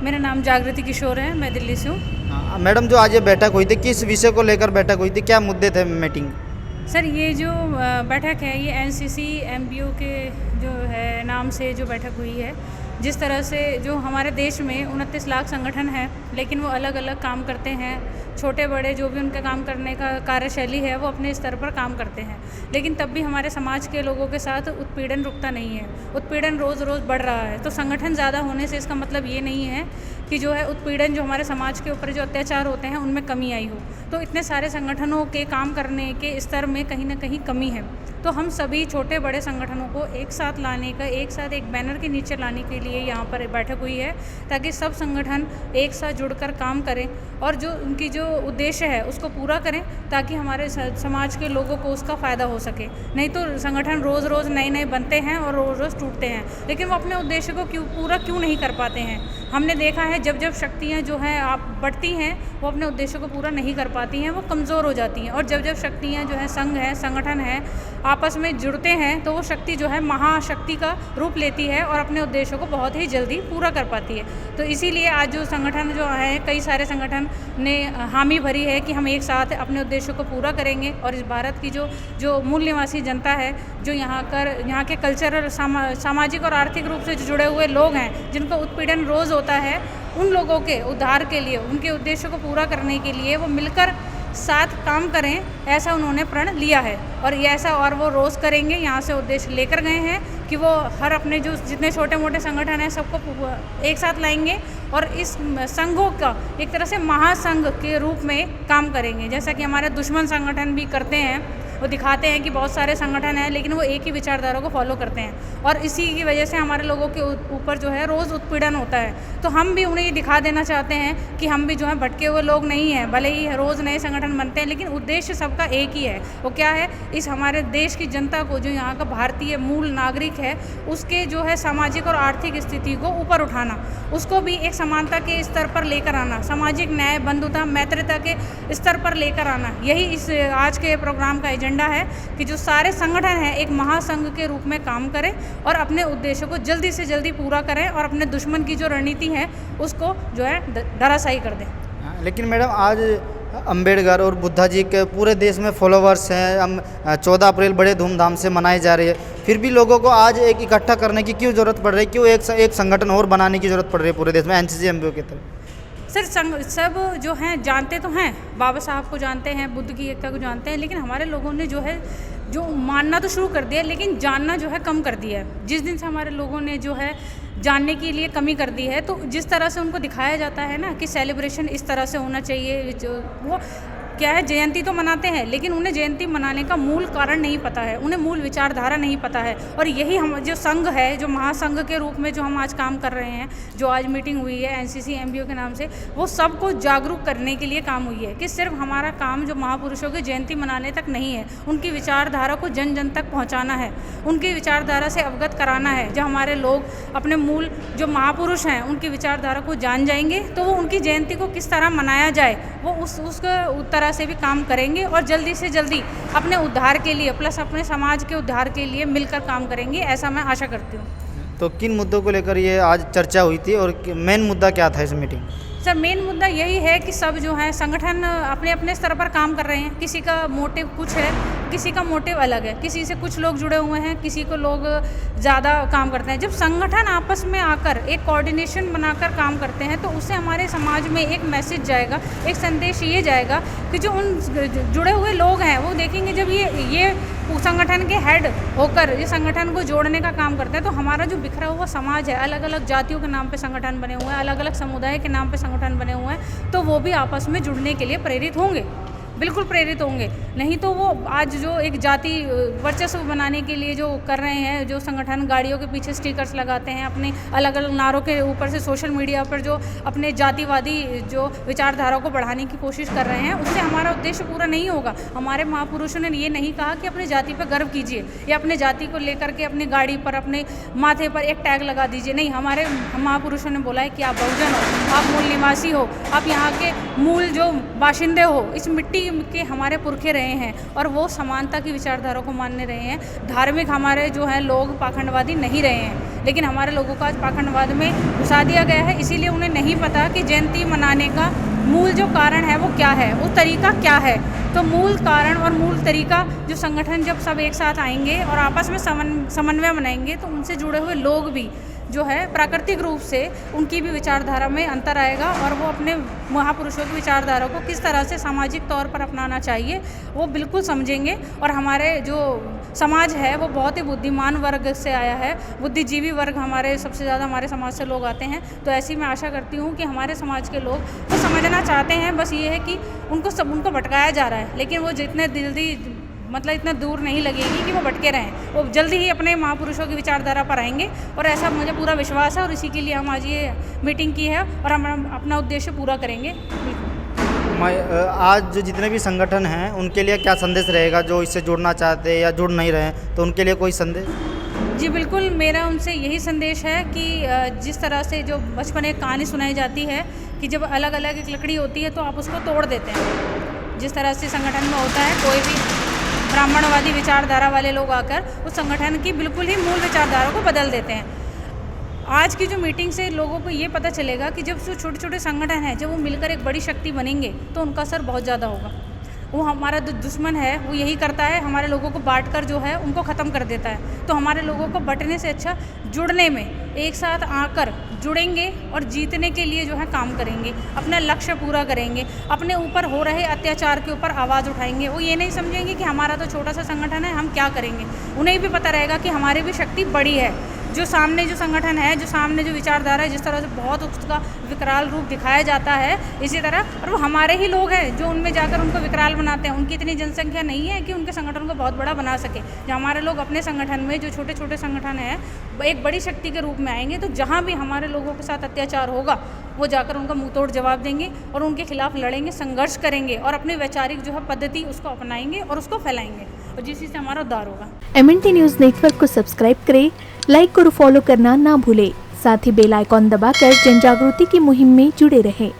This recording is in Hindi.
मेरा नाम जागृति किशोर है, मैं दिल्ली से हूँ। हाँ, मैडम जो आज ये बैठक हुई थी किस विषय को लेकर बैठक हुई थी, क्या मुद्दे थे मीटिंग? सर ये जो बैठक है ये एनसीसी एमबीओ के जो है नाम से जो बैठक हुई है। जिस तरह से जो हमारे देश में 29 लाख संगठन है, लेकिन वो अलग अलग काम करते हैं, छोटे बड़े जो भी उनका काम करने का कार्यशैली है वो अपने स्तर पर काम करते हैं, लेकिन तब भी हमारे समाज के लोगों के साथ उत्पीड़न रुकता नहीं है। उत्पीड़न रोज़ रोज़ बढ़ रहा है। तो संगठन ज़्यादा होने से इसका मतलब ये नहीं है कि जो है उत्पीड़न जो हमारे समाज के ऊपर जो अत्याचार होते हैं उनमें कमी आई हो। तो इतने सारे संगठनों के काम करने के स्तर में कहीं ना कहीं कमी है। तो हम सभी छोटे बड़े संगठनों को एक साथ लाने का, एक साथ एक बैनर के नीचे लाने के लिए यहाँ पर बैठक हुई है, ताकि सब संगठन एक साथ जुड़कर काम करें और जो उनकी जो उद्देश्य है उसको पूरा करें, ताकि हमारे समाज के लोगों को उसका फ़ायदा हो सके। नहीं तो संगठन रोज़ रोज़ नए नए बनते हैं और रोज़ रोज़ टूटते हैं, लेकिन वो अपने उद्देश्य को पूरा क्यों नहीं कर पाते हैं। हमने देखा है जब जब शक्तियाँ जो हैं आप बढ़ती हैं वो अपने उद्देश्य को पूरा नहीं कर पाती हैं, वो कमज़ोर हो जाती हैं। और जब जब शक्तियाँ जो है संघ है, संगठन है, आपस में जुड़ते हैं तो वो शक्ति जो है महाशक्ति का रूप लेती है और अपने उद्देश्यों को बहुत ही जल्दी पूरा कर पाती है। तो इसीलिए आज जो संगठन जो है, कई सारे संगठन ने हामी भरी है कि हम एक साथ अपने उद्देश्यों को पूरा करेंगे और इस भारत की जो मूल निवासी जनता है, जो यहाँ के कल्चरल सामाजिक और आर्थिक रूप से जो जुड़े हुए लोग हैं, जिनको उत्पीड़न रोज़ होता है, उन लोगों के उद्धार के लिए, उनके उद्देश्यों को पूरा करने के लिए वो मिलकर साथ काम करें, ऐसा उन्होंने प्रण लिया है। और ये ऐसा और वो रोज़ करेंगे। यहाँ से उद्देश्य लेकर गए हैं कि वो हर अपने जो जितने छोटे मोटे संगठन हैं सबको एक साथ लाएंगे और इस संघों का एक तरह से महासंघ के रूप में काम करेंगे। जैसा कि हमारे दुश्मन संगठन भी करते हैं, वो दिखाते हैं कि बहुत सारे संगठन हैं लेकिन वो एक ही विचारधारा को फॉलो करते हैं, और इसी की वजह से हमारे लोगों के ऊपर जो है रोज़ उत्पीड़न होता है। तो हम भी उन्हें ये दिखा देना चाहते हैं कि हम भी जो है भटके हुए लोग नहीं हैं। भले ही रोज़ नए संगठन बनते हैं, लेकिन उद्देश्य सबका एक ही है। वो क्या है? इस हमारे देश की जनता को, जो यहाँ का भारतीय मूल नागरिक है, उसके जो है सामाजिक और आर्थिक स्थिति को ऊपर उठाना, उसको भी एक समानता के स्तर पर लेकर आना, सामाजिक न्याय, बंधुता, मैत्रिता के स्तर पर लेकर आना। यही इस आज के प्रोग्राम का एजेंडा है कि जो सारे संगठन हैं एक महासंघ के रूप में काम करें और अपने उद्देश्यों को जल्दी से जल्दी पूरा करें और अपने दुश्मन की जो रणनीति है उसको जो है धराशायी कर दें। लेकिन मैडम आज अंबेडकर और बुद्धा जी के पूरे देश में फॉलोवर्स हैं, हम 14 अप्रैल बड़े धूमधाम से मनाई जा रही है, फिर भी लोगों को आज एक इकट्ठा करने की क्यों ज़रूरत पड़ रही है? क्यों एक संगठन और बनाने की ज़रूरत पड़ रही है पूरे देश में एनसीसी एमबीओ की तरफ? सर सब जो हैं जानते तो हैं, बाबा साहब को जानते हैं, बुद्ध की एकता को जानते हैं, लेकिन हमारे लोगों ने जो है जो मानना तो शुरू कर दिया, लेकिन जानना जो है कम कर दिया है। जिस दिन से हमारे लोगों ने जो है जानने के लिए कमी कर दी है, तो जिस तरह से उनको दिखाया जाता है ना कि सेलिब्रेशन इस तरह से होना चाहिए, जो वो क्या है, जयंती तो मनाते हैं लेकिन उन्हें जयंती मनाने का मूल कारण नहीं पता है, उन्हें मूल विचारधारा नहीं पता है। और यही हम जो संघ है, जो महासंघ के रूप में जो हम आज काम कर रहे हैं, जो आज मीटिंग हुई है एनसीसी एमबीओ के नाम से, वो सबको जागरूक करने के लिए काम हुई है कि सिर्फ हमारा काम जो महापुरुषों की जयंती मनाने तक नहीं है, उनकी विचारधारा को जन जन तक पहुँचाना है, उनकी विचारधारा से अवगत कराना है। जब हमारे लोग अपने मूल जो महापुरुष हैं उनकी विचारधारा को जान जाएंगे तो वो उनकी जयंती को किस तरह मनाया जाए वो उसका तरह से भी काम करेंगे और जल्दी से जल्दी अपने उद्धार के लिए प्लस अपने समाज के उद्धार के लिए मिलकर काम करेंगे, ऐसा मैं आशा करती हूँ। तो किन मुद्दों को लेकर ये आज चर्चा हुई थी और मेन मुद्दा क्या था इस मीटिंग? सर मेन मुद्दा यही है कि सब जो है संगठन अपने अपने स्तर पर काम कर रहे हैं। किसी का मोटिव कुछ है, किसी का मोटिव अलग है, किसी से कुछ लोग जुड़े हुए हैं, किसी को लोग ज़्यादा काम करते हैं। जब संगठन आपस में आकर एक कोऑर्डिनेशन बनाकर काम करते हैं तो उससे हमारे समाज में एक मैसेज जाएगा, एक संदेश ये जाएगा कि जो उन जुड़े हुए लोग हैं वो देखेंगे, जब ये संगठन के हेड होकर ये संगठन को जोड़ने का काम करते हैं, तो हमारा जो बिखरा हुआ समाज है, अलग अलग जातियों के नाम पे संगठन बने हुए हैं, अलग अलग समुदाय के नाम पे संगठन बने हुए हैं, तो वो भी आपस में जुड़ने के लिए प्रेरित होंगे, बिल्कुल प्रेरित होंगे। नहीं तो वो आज जो एक जाति वर्चस्व बनाने के लिए जो कर रहे हैं, जो संगठन गाड़ियों के पीछे स्टिकर्स लगाते हैं, अपने अलग अलग नारों के ऊपर से सोशल मीडिया पर जो अपने जातिवादी जो विचारधारा को बढ़ाने की कोशिश कर रहे हैं, उससे हमारा उद्देश्य पूरा नहीं होगा। हमारे महापुरुषों ने ये नहीं कहा कि अपनी जाति पर गर्व कीजिए या अपने जाति को लेकर के अपनी गाड़ी पर, अपने माथे पर एक टैग लगा दीजिए। नहीं, हमारे महापुरुषों ने बोला है कि आप बहुजन हो, आप मूल निवासी हो, आप यहाँ के मूल जो बाशिंदे हो, इस मिट्टी के हमारे पुरखे रहे हैं और वो समानता की विचारधारा को मानने रहे हैं। धार्मिक हमारे जो हैं लोग पाखंडवादी नहीं रहे हैं, लेकिन हमारे लोगों को आज पाखंडवाद में घुसा दिया गया है। इसीलिए उन्हें नहीं पता कि जयंती मनाने का मूल जो कारण है वो क्या है, वो तरीका क्या है। तो मूल कारण और मूल तरीका जो संगठन जब सब एक साथ आएंगे और आपस में समन्वय बनाएंगे तो उनसे जुड़े हुए लोग भी जो है प्राकृतिक रूप से उनकी भी विचारधारा में अंतर आएगा और वो अपने महापुरुषों की विचारधारा को किस तरह से सामाजिक तौर पर अपनाना चाहिए वो बिल्कुल समझेंगे। और हमारे जो समाज है वो बहुत ही बुद्धिमान वर्ग से आया है, बुद्धिजीवी वर्ग हमारे सबसे ज़्यादा हमारे समाज से लोग आते हैं। तो ऐसी मैं आशा करती हूँ कि हमारे समाज के लोग तो समझना चाहते हैं, बस ये है कि उनको भटकाया जा रहा है, लेकिन वो जितने जल्दी मतलब इतना दूर नहीं लगेगी कि वो भटके रहें, वो जल्दी ही अपने महापुरुषों की विचारधारा पर आएंगे। और ऐसा मुझे पूरा विश्वास है और इसी के लिए हम आज ये मीटिंग की है और हम अपना उद्देश्य पूरा करेंगे। आज जो जितने भी संगठन हैं उनके लिए क्या संदेश रहेगा, जो इससे जुड़ना चाहते हैं या जुड़ नहीं रहे हैं, तो उनके लिए कोई संदेश? जी बिल्कुल, मेरा उनसे यही संदेश है कि जिस तरह से जो बचपन एक कहानी सुनाई जाती है कि जब अलग अलग एक लकड़ी होती है तो आप उसको तोड़ देते हैं, जिस तरह से संगठन में होता है कोई भी ब्राह्मणवादी विचारधारा वाले लोग आकर उस संगठन की बिल्कुल ही मूल विचारधारा को बदल देते हैं। आज की जो मीटिंग से लोगों को ये पता चलेगा कि जब जो छोटे छोटे संगठन हैं जब वो मिलकर एक बड़ी शक्ति बनेंगे तो उनका असर बहुत ज़्यादा होगा। वो हमारा जो दुश्मन है वो यही करता है, हमारे लोगों को बांटकर जो है उनको ख़त्म कर देता है। तो हमारे लोगों को बंटने से अच्छा जुड़ने में, एक साथ आकर जुड़ेंगे और जीतने के लिए जो है काम करेंगे, अपना लक्ष्य पूरा करेंगे, अपने ऊपर हो रहे अत्याचार के ऊपर आवाज़ उठाएंगे। वो ये नहीं समझेंगे कि हमारा तो छोटा सा संगठन है, हम क्या करेंगे। उन्हें भी पता रहेगा कि हमारी भी शक्ति बड़ी है। जो सामने जो संगठन है, जो सामने जो विचारधारा है, जिस तरह से बहुत उसका विकराल रूप दिखाया जाता है, इसी तरह और वो हमारे ही लोग हैं जो उनमें जाकर उनको विकराल बनाते हैं। उनकी इतनी जनसंख्या नहीं है कि उनके संगठन को बहुत बड़ा बना सके। जो हमारे लोग अपने संगठन में जो छोटे छोटे संगठन हैं एक बड़ी शक्ति के रूप में आएंगे, तो जहाँ भी हमारे लोगों के साथ अत्याचार होगा वो जाकर उनका मुंह तोड़ जवाब देंगे और उनके खिलाफ लड़ेंगे, संघर्ष करेंगे और अपनी वैचारिक जो है पद्धति उसको अपनाएंगे और उसको फैलाएंगे और जिससे से हमारा उद्धार होगा। MNT न्यूज़ नेटवर्क को सब्सक्राइब करें, लाइक और फॉलो करना ना भूलें। साथ ही बेल आइकॉन दबाकर जन जागृति की मुहिम में जुड़े रहें।